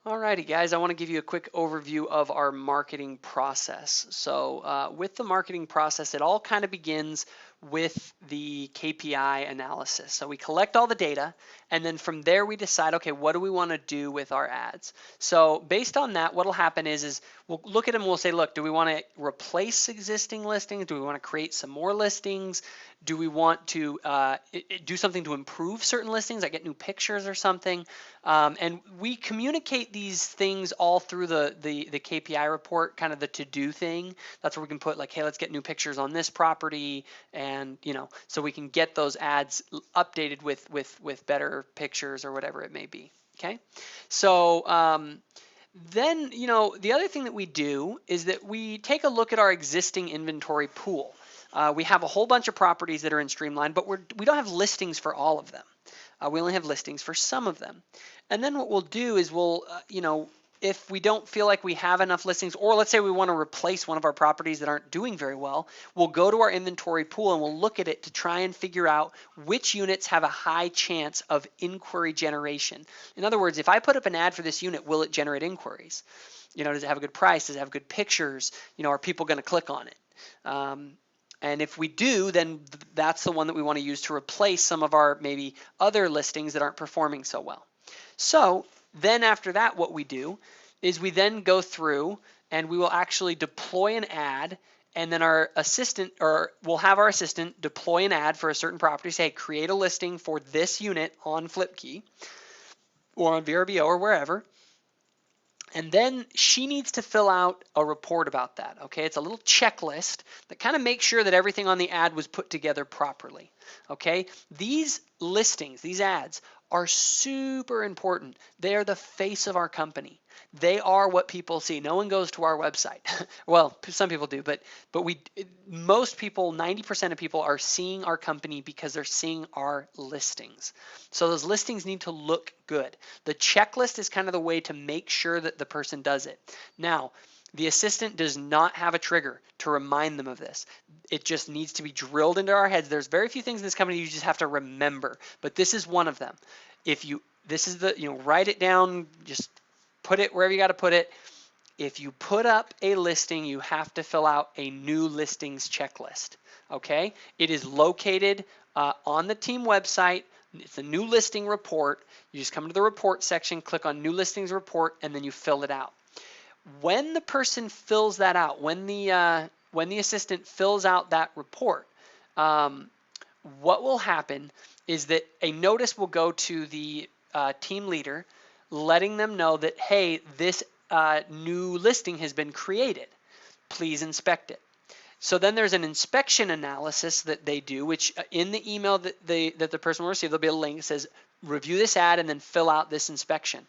Alrighty guys, I want to give you a quick overview of our marketing process. So with the marketing process, it all kind of begins with the KPI analysis. So we collect all the data, and then from there we decide, okay, what do we want to do with our ads? So based on that, what will happen is we'll look at them and we'll say, look, do we want to replace existing listings? Do we want to create some more listings? Do we want to do something to improve certain listings, like get new pictures or something? And we communicate these things all through the KPI report, kind of the to-do thing. That's where we can put like, hey, let's get new pictures on this property, and so we can get those ads updated with better pictures or whatever it may be. Okay, so then the other thing that we do is that we take a look at our existing inventory pool. We have a whole bunch of properties that are in Streamline, but we don't have listings for all of them. We only have listings for some of them. And then what we'll do is we'll, if we don't feel like we have enough listings, or let's say we want to replace one of our properties that aren't doing very well, we'll go to our inventory pool and we'll look at it to try and figure out which units have a high chance of inquiry generation. In other words, if I put up an ad for this unit, will it generate inquiries? Does it have a good price? Does it have good pictures? Are people going to click on it? And if we do, then that's the one that we want to use to replace some of our maybe other listings that aren't performing so well. So then after that, what we do is we then go through and we will actually deploy an ad, and then our assistant, or we'll have our assistant deploy an ad for a certain property, say create a listing for this unit on Flipkey or on VRBO or wherever. And then she needs to fill out a report about that. Okay, it's a little checklist that kind of makes sure that everything on the ad was put together properly. Okay, these listings, these ads are super important. They are the face of our company. They are what people see. No one goes to our website. Well, some people do, but most people, 90% of people are seeing our company because they're seeing our listings. So those listings need to look good. The checklist is kind of the way to make sure that the person does it. Now, the assistant does not have a trigger to remind them of this. It just needs to be drilled into our heads. There's very few things in this company you just have to remember, but this is one of them. This is write it down, just put it wherever you got to put it. If you put up a listing, you have to fill out a new listings checklist. Okay? It is located on the team website. It's a new listing report. You just come to the report section, click on new listings report, and then you fill it out. When the person fills that out, when the assistant fills out that report, what will happen is that a notice will go to the team leader, letting them know that, hey, this new listing has been created. Please inspect it. So then there's an inspection analysis that they do, which in the email that the person will receive, there'll be a link that says review this ad and then fill out this inspection.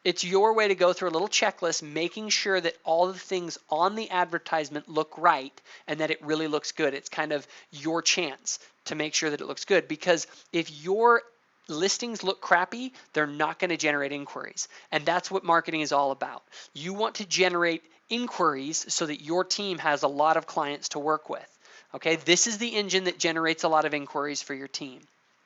It's your way to go through a little checklist, making sure that all the things on the advertisement look right and that it really looks good. It's kind of your chance to make sure that it looks good, because if your listings look crappy, they're not going to generate inquiries. And that's what marketing is all about. You want to generate inquiries so that your team has a lot of clients to work with. Okay, this is the engine that generates a lot of inquiries for your team.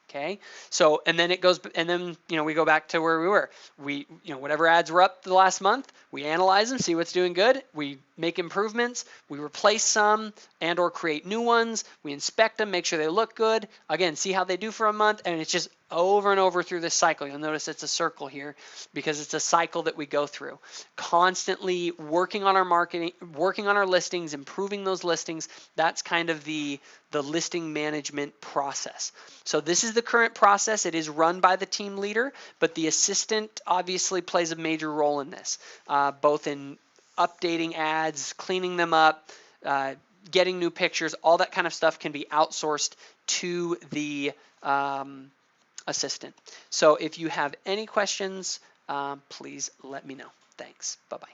Okay, so and then it goes, and then we go back to where we were. We whatever ads were up the last month, we analyze them, see what's doing good. We make improvements. We replace some and or create new ones. We inspect them, make sure they look good. Again, see how they do for a month, and it's just over and over through this cycle. You'll notice it's a circle here because it's a cycle that we go through. Constantly working on our marketing, working on our listings, improving those listings. That's kind of the listing management process. So this is the current process. It is run by the team leader, but the assistant obviously plays a major role in this, both in updating ads, cleaning them up, getting new pictures. All that kind of stuff can be outsourced to the assistant. So if you have any questions, please let me know. Thanks. Bye-bye.